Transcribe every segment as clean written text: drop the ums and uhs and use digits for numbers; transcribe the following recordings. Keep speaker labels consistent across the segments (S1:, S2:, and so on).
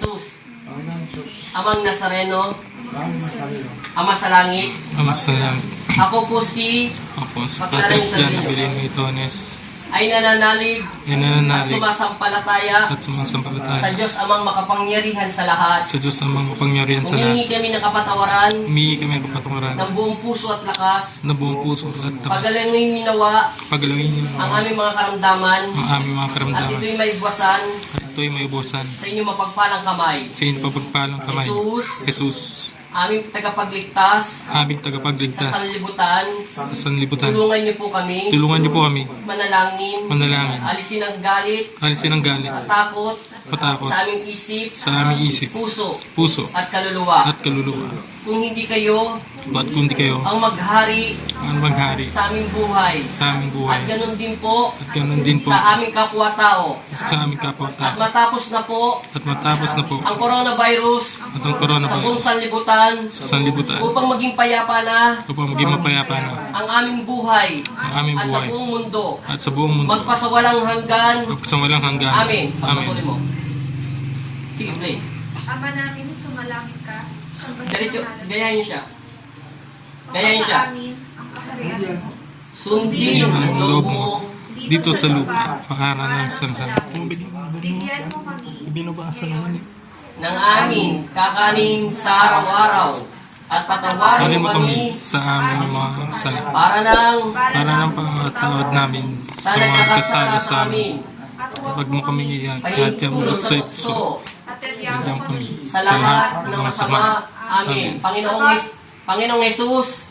S1: Jesus, Amang Nazareno, Ama sa Langit,
S2: Ama sa langit.
S1: ako po si
S2: Ako si Patrick Jan Abilino Itones
S1: ay nananalig
S2: ay
S1: at
S2: nananalig
S1: sumasampalataya
S2: at sumasampalataya
S1: sa Diyos Amang makapangyarihan sa lahat.
S2: sa Diyos ang mga kapangyarihan sa
S1: Humingi
S2: lahat.
S1: kami ng kapatawaran
S2: Humingi kami ng kapatawaran
S1: ng buong puso at lakas.
S2: na buong puso at takas.
S1: Pagalangin ninawa
S2: Pagalawin niyo
S1: ang aming mga karamdaman
S2: ang aming mga
S1: at
S2: karamdaman
S1: ito'y maibwasan
S2: at ito'y may ubusan
S1: sa inyong mapagpalang kamay.
S2: sa inyong pagpalang kamay.
S1: Jesus,
S2: Jesus,
S1: aming tagapagligtas
S2: aming
S1: sa
S2: tagapagligtas
S1: sanlibutan,
S2: sa sanlibutan.
S1: tulungan niyo po kami,
S2: Tulungan niyo po kami
S1: manalangin,
S2: manalangin.
S1: alisin ang galit
S2: Alisin ang galit,
S1: at takot
S2: patakot
S1: sa aming isip,
S2: sa aming isip,
S1: puso
S2: puso
S1: at kaluluwa.
S2: at kaluluwa.
S1: Kung hindi kayo
S2: At kung di kayo
S1: ang maghari
S2: ang maghari
S1: sa aming buhay,
S2: sa aming
S1: at
S2: buhay
S1: ganun din po
S2: at ganoon din po
S1: sa aming kapwa-tao.
S2: sa aming
S1: At
S2: kapwa-tao.
S1: matapos na po
S2: At matapos na po
S1: ang coronavirus
S2: at ang
S1: sa buong
S2: coronavirus
S1: sanlibutan
S2: sa sanlibutan
S1: upang maging payapa na
S2: upang maging mapayapa na
S1: ang aming buhay
S2: ang aming
S1: at sa
S2: buhay
S1: buong mundo
S2: at sa buong mundo
S1: magpasawalang hanggan.
S2: sa walang hanggan.
S1: Amen.
S2: Amen.
S1: Pagpatuloy mo. Sige, play.
S3: Ama namin, sumalangit ka. Sambahin
S1: Diretso,
S3: ang ngalan.
S1: gayahin niyo siya.
S3: Mapasa
S1: gayahin siya.
S3: amin ang kaharian mo.
S1: Sundin ang loob mo
S2: Dito sa lupa, pangaran ng salita.
S3: Bigyan mo kami
S2: Ibinubasa naman eh.
S1: ng amin kakanin sa araw-araw at patawarin
S2: Parin
S1: mo
S2: mo kami
S1: kami
S2: sa aming mga sala.
S1: para ng
S2: Para ng pangatawad namin
S1: sa
S2: sa mga
S1: nagkakasala
S2: kasala
S1: sa
S2: sa amin.
S1: amin.
S3: at
S2: Huwag mo kami iyan at
S1: Pahintulot
S2: yung
S1: sa
S2: sa
S1: tukso
S3: at
S2: Bigyan
S3: mo
S2: kami
S3: kami
S1: sa lahat ng masama. Amen. Panginoong Jesus,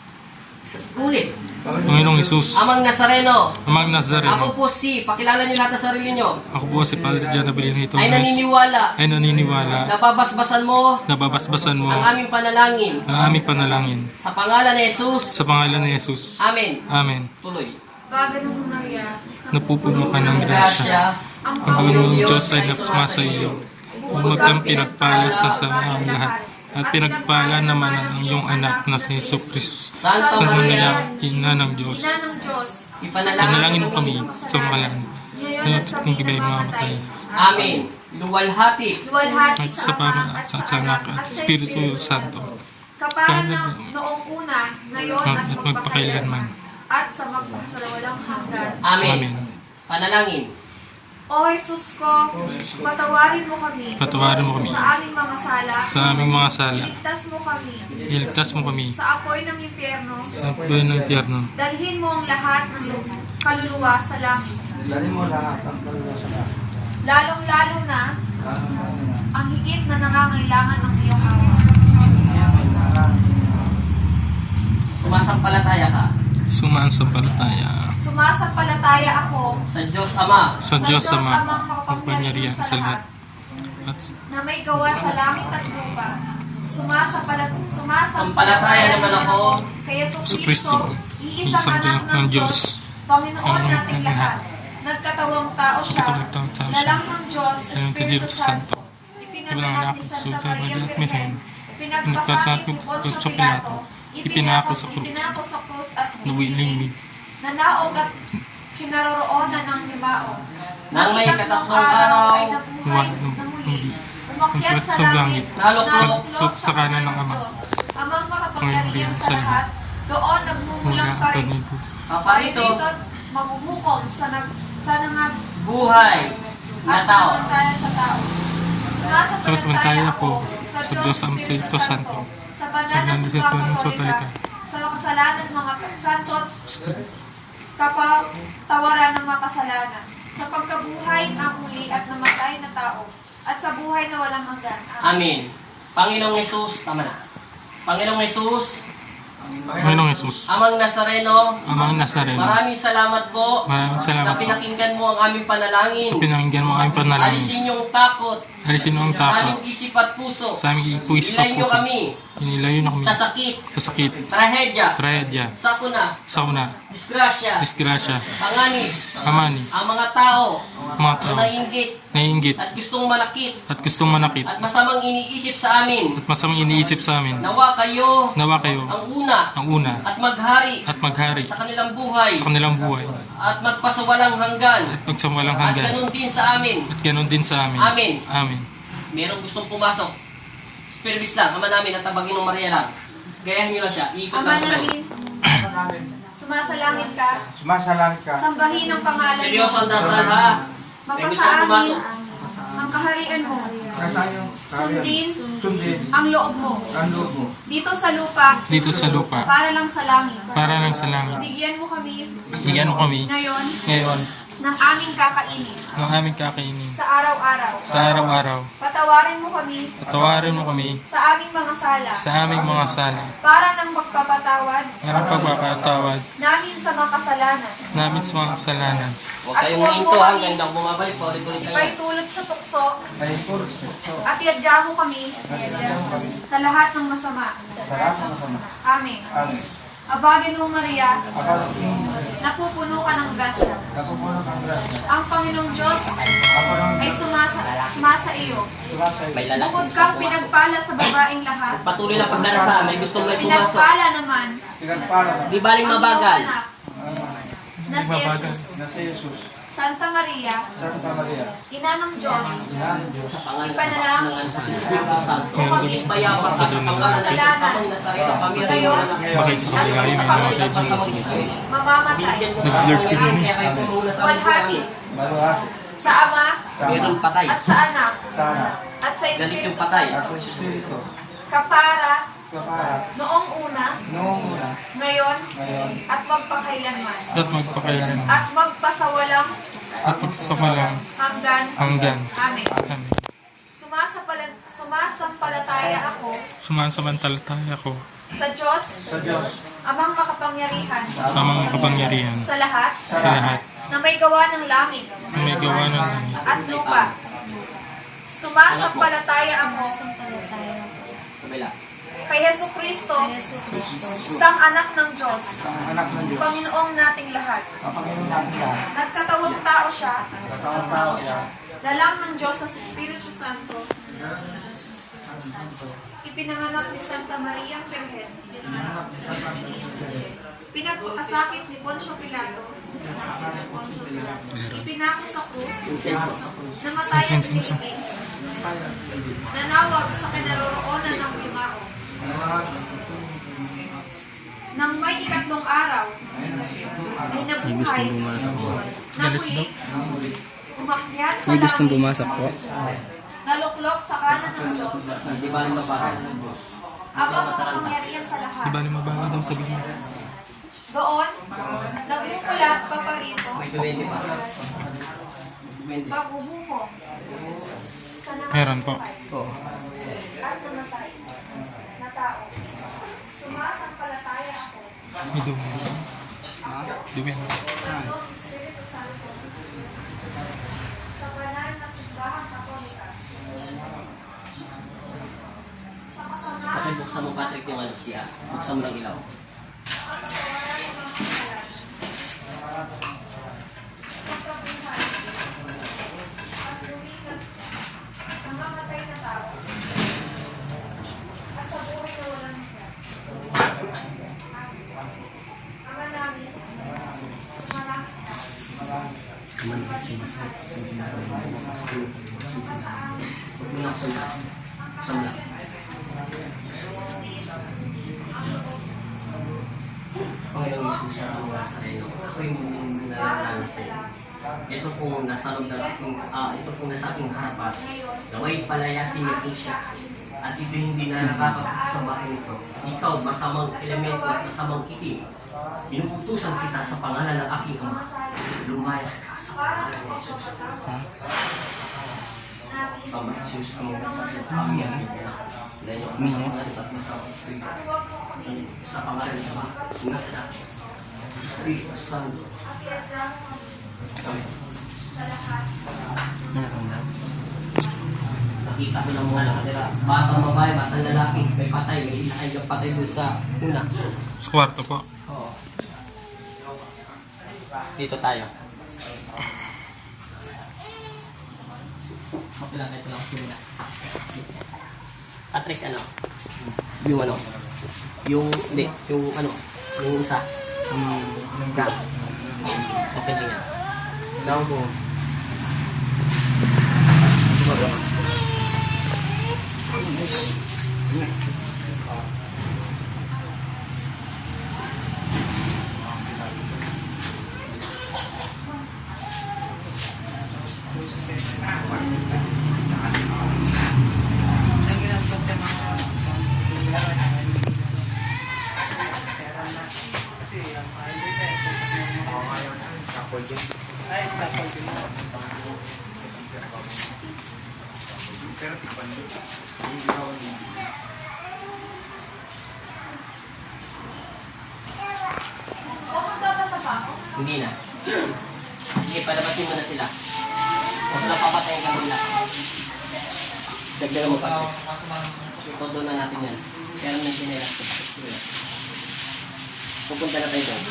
S1: ulit.
S2: Panginoong Isus,
S1: Amang Nazareno,
S2: Amang
S1: ako
S2: Nazareno,
S1: po si, pakilala niyo lahat ng sarili niyo,
S2: ako po si Padre Jan Abilino
S1: ay
S2: Itones
S1: naniniwala
S2: ay naniniwala
S1: na babasbasan mo
S2: na babasbasan mo
S1: ang aming panalangin
S2: ang aming panalangin
S1: sa pangalan ni Jesus.
S2: sa pangalan ni Jesus.
S1: Amen.
S2: Amen.
S1: Tuloy.
S3: Baganong Maria,
S2: Napupuno ka ng grasya.
S3: ang
S2: Ang Panginoong Diyos ay napasmasa iyo. Huwag kang pinagpalas na sa aming lahat. At pinagpala naman ang iyong anak na si Yesu Cristo.
S1: Santa
S2: Sa
S1: Maria,
S2: Maria, Ina ng Diyos.
S3: Ina ng Diyos,
S1: ipanalangin
S2: Panalangin mo kami sa malan.
S3: ngayon at kami
S2: Kung mga
S3: namamatay.
S1: Amen. Luwalhati.
S3: Luwalhati
S2: At
S3: sa
S2: sa
S3: Ama
S2: Pama
S3: at
S2: at
S3: sa Anak at sa
S2: Espiritu Santo.
S3: Kaparan ng noong una, ngayon at
S2: At magpakailanman.
S3: at sa magpasawalang hanggan.
S1: Amen.
S2: Amen.
S1: Panalangin.
S3: O Jesus ko, patawarin mo kami
S2: Patawarin mo kami
S3: sa aming mga sala.
S2: sa aming mga sala.
S3: Iligtas mo kami
S2: Iligtas mo kami
S3: sa apoy ng impyerno.
S2: sa buhay ng tiyerno.
S3: Dalhin mo ang lahat ng kaluluwa sa langit. Lalong-lalo na ang higit na nangangailangan ng iyong awa.
S1: Sumasampalataya ka
S2: Sumasampalataya
S3: Sumasampalataya ako
S1: sa Diyos Ama,
S2: sa Diyos
S3: Amang
S2: Ama,
S3: makapangyarihan
S2: magpanyarihan
S3: sa
S2: sa lahat.
S3: lahat,
S2: At
S3: na may gawa sa langit at lupa.
S1: Sampalataya naman ako
S3: kay Yesu
S2: sa
S3: Kristo,
S2: Kristo,
S3: iisang anak ng Diyos, Panginoon nating lahat. Nagkatawang tao siya,
S2: Nagkatawang tao siya,
S3: lalang ng Diyos,
S2: Ayon kay
S3: Espiritu
S2: Espiritu
S3: Santo.
S2: Santo.
S3: Ipinanganak ni Santa Maria Virgen, pinagpasakit
S2: Pinagpasakit
S3: ni
S2: ni
S3: Poncio
S2: Poncio
S3: Pilato,
S2: ipinako sa krus,
S3: ipinako sa krus at
S2: nawiling
S3: nanaog at kinaroroonan ng limao.
S1: nang may
S3: Ikatlong
S1: katatlong araw,
S3: ay nabuhay na muli. Umakyat sa
S2: sa langit,
S3: langit,
S1: naluklo
S3: naluklok
S2: sa kanan ng Ama.
S3: Diyos. Amang makapangyarihan
S2: Ngayon
S3: sa
S2: sa
S3: lahat, doon nagmumulang
S2: mula
S3: pa rin.
S2: pag-ibig.
S1: paparito,
S3: At maghuhukom sa nangag
S1: buhay na
S3: at
S1: tao.
S3: manantaya sa tao.
S2: Sumasampalataya
S3: Sumasampalataya
S2: ako
S3: ako
S2: sa Diyos ang Espiritu Santo,
S3: sa banal na
S2: sa
S3: sumpah
S2: Espiritu
S3: katolika,
S2: Santo,
S3: sa makasalanan mga santo at kapatawaran ng mga kasalanan, sa pagkabuhay na muli at namatay na tao, at sa buhay na walang hanggan.
S1: Amen. Panginoong Jesus, tama na. Panginoong Jesus,
S2: Panginoong Jesus,
S1: Amang Nazareno,
S2: Amang Nazareno,
S1: maraming salamat po
S2: maraming
S1: na
S2: salamat po.
S1: pinakinggan mo ang aming panalangin.
S2: Ito pinakinggan mo ang aming panalangin.
S1: Alisin yung takot
S2: Alisin mo ang
S1: sa
S2: takot
S1: aming isip at puso.
S2: sa aming puwis
S1: Ilay
S2: at
S1: niyo
S2: puso.
S1: kami
S2: Inilayo na kami
S1: sa sakit,
S2: sa sakit,
S1: trahedya,
S2: trahedya,
S1: sakuna,
S2: sakuna,
S1: disgrasya,
S2: disgrasya,
S1: panganib,
S2: kamani,
S1: ang mga tao
S2: mga
S1: na
S2: tao,
S1: naiinggit
S2: naiinggit
S1: at gustong manakit
S2: at gustong manakit
S1: at masamang iniisip sa amin.
S2: at masamang iniisip sa amin.
S1: Nawa kayo
S2: Nawa kayo
S1: ang una
S2: ang una
S1: at maghari
S2: at maghari
S1: sa kanilang buhay
S2: sa kanilang buhay
S1: at magpasawalang hanggan
S2: at magsawalang
S1: at
S2: hanggan
S1: ganun din sa amin.
S2: at ganon din sa amin.
S1: Amen.
S2: Amen.
S1: Merong gustong pumasok. Permis lang, Ama namin at tabagin ng Maria lang. Gayahin nyo lang siya, iikot
S3: Ama
S1: lang sa
S3: namin, sumasalangit ka,
S4: Sumasalangit ka.
S3: sambahin ang pangalan mo.
S1: Seryoso ang dasal ha. May
S3: Mapasa
S1: gustong
S3: amin
S1: pumasok.
S3: ang kaharian mo.
S4: Kasayo.
S3: Sundin
S4: Sundin.
S3: ang loob mo.
S4: Ang loob mo.
S3: Dito sa lupa,
S2: dito sa lupa,
S3: para lang sa langit.
S2: para lang sa langit.
S3: Bigyan mo kami
S2: Bigyan mo kami
S3: ngayon
S2: ngayon
S3: ng aming kakainin
S2: ng aming kakainin
S3: sa araw-araw.
S2: sa araw-araw.
S3: Patawarin mo kami
S2: Patawarin mo kami
S3: sa aming mga sala
S2: sa aming mga sala,
S3: para nang magpapatawad
S2: para pagpapatawad
S3: namin sa mga kasalanan.
S2: namin sa mga kasalanan.
S1: Huwag kayong mahinto hanggang daw bumabalik. Paulit-ulit kayo.
S3: Paitulot sa tukso
S4: Ay, puro.
S3: at iadya mo kami sa lahat ng masama.
S4: Salamat na sama.
S3: Amen.
S4: Amen.
S3: Abagin mo, Maria,
S4: Ako
S3: napupuno ka ng grasya.
S4: napupuno kang grasya.
S3: Ang Panginoong Diyos
S4: Ako nang
S3: ay sumasa iyo.
S4: sumasay.
S1: May lalaki.
S3: Bukod kang pinagpala sa babaeng lahat,
S1: Patuloy na pagdarasal. May gustong may pumasok.
S3: pinagpala naman
S4: Pinagpala na.
S1: Di baling
S3: ang iyong
S1: mabagal.
S3: anak na si Jesus.
S4: Na si Jesus.
S3: Santa Maria,
S4: Santa Maria.
S3: Ina ng Diyos,
S4: Ina ng Diyos.
S1: Pangalan
S3: ipanalangin
S1: ng Espiritu Santo.
S3: mo kami
S1: Ipayapan ka sa pangalan ng Jesus Amang Nazareno. Kami rin
S3: Ngayon,
S1: mga anak.
S2: Bakit sa kabila yung mga kaibigan?
S3: mamamatay,
S1: Bigyan mo
S2: Nag-alert
S1: ng
S2: ka
S1: Panginoon,
S2: din.
S1: kaya kayo pumuna sa
S3: walhati
S4: Maluhat.
S3: sa Ama
S4: Sa
S1: Meron patay.
S3: at sa Anak
S4: sana.
S3: at sa
S1: Galit yung
S3: Espiritu
S1: patay.
S3: Santo.
S4: Ako si Espiritu.
S3: Kapara,
S4: Kapara.
S3: noong una,
S4: Noong una.
S3: ngayon,
S4: Ngayon.
S3: at magpakailanman.
S2: At magpakailan
S3: At magpasawalang
S2: at pagsamalang
S3: hanggan.
S2: hanggan.
S3: Amen.
S2: Amen.
S3: Sumasampalataya ako
S2: Sumasamantalataya ko
S3: sa Diyos,
S4: Sa Diyos.
S3: Amang makapangyarihan
S2: sa mga kapangyarihan
S3: sa lahat,
S2: sa lahat
S3: na may gawa ng langit
S2: na may gawa ng langit
S3: at lupa. Sumasampalataya ako
S1: Kabila.
S3: kay Hesu Kristo, isang anak ng Diyos,
S4: Ang anak ng Diyos.
S3: Panginoong nating lahat.
S4: Ang Panginoon natin lahat.
S3: Nagkatawang tao siya,
S4: Katawang tao siya.
S3: lalang ng Diyos sa Espiritu Santo, ipinanganak ni Santa Maria Virgen, pinagpakasakit ni Poncio Pilato, ipinako sa krus, namatay ang pinipig, nanawag sa kinaroroonan ng yumao. Nang may ikatlong araw, ay nabuhay na muli, umakyat sa langit,
S5: Bumasak po.
S3: naluklok sa kanan ng Diyos,
S1: Di baling mabagal.
S3: abang makapangyarihan sa
S2: di
S3: lahat.
S2: ba mabagal daw sabihin?
S3: Doon, nagmumulat paparito,
S1: May 20 pa. 20.
S3: pagbubuho sa
S2: Meron po.
S3: at namatay na tao. Sumasampalataya ako
S2: May dumi. Dumi.
S3: sa Diyos Espiritu Santo, sa banal na simbahang Katolika, sa kasamahan
S1: Kasi buksan mo, Patrick, yung ano siya. Buksan mo ng ilaw. Buksan mo lang. Panginoong Isus sa ang Nazareno, ako yung nananalang sa iyo. Ito pong nasa loob ng aking, ito pong nasa aking harapan. Naway palayasin niyo po siya. At ito hindi na nakakapasok sa bahay nito. Ikaw, masamang elemento at masamang itim. Pinuputusan kita sa pangalan ng aking Ama. Lumayas ka sa pangalan ni Jesus. Ama Jesus, ang mga sa iyo kami ang bigyan. Dahil ang masamang at masamang Espiritu. Sa pangalan ng Ama, Anak, Espiritu Santo. Amen. Nakita ko ng mga nakatira. Batang babae, batang lalaki, may patay, may inakay ng patay doon sa una.
S2: Sa kwarto po.
S1: Oo. Dito tayo. Kapila tayo lang sila. Patrick, ano? Yung ano? Yung, hindi, yung ano? Yung isa. Yung gap. Okay lang yan.
S4: Daw po.
S3: O, magbabasa pa ako.
S1: Hindi na. Sige, palabasin mo na sila. Huwag na papatayin ka nila. Dagdagan mo pa. Todo na natin yan. Kaya naman sinelas ko. Pupunta na tayo doon.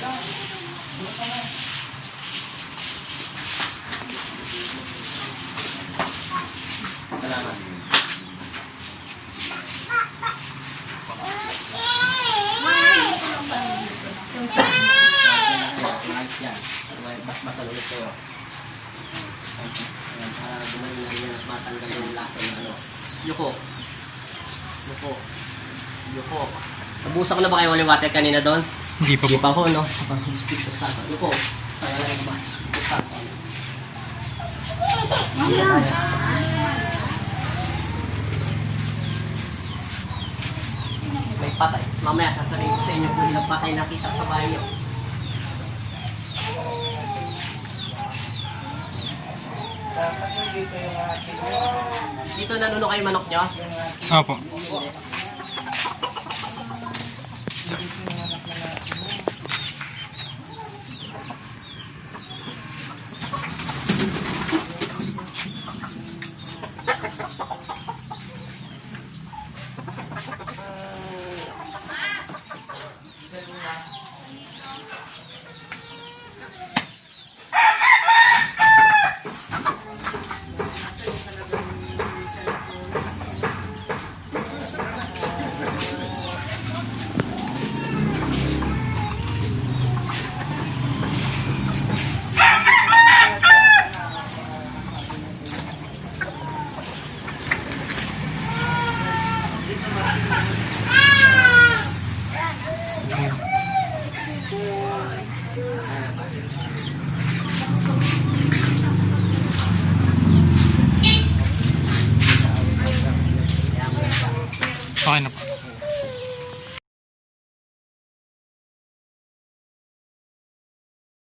S1: Salamat. Yan. Bas-basan ulit kayo. Ayan, para gumaling na yan at matanggal yung lasa ng ano. Yuko. Yuko. Yuko. Nabusa ko na ba kayo walang water kanina doon?
S2: Hindi pa
S1: Hindi
S2: po.
S1: pa ako, no? Speak to start. Yuko. Saan na lang ba? Speak to start. May patay. Mamaya sasabihin ko sa inyo kung ilang patay nakita sa bahay nyo.
S4: Dapat yung dito yung ating
S1: Dito nanuno kayo manok nyo?
S2: Opo. Okay na po.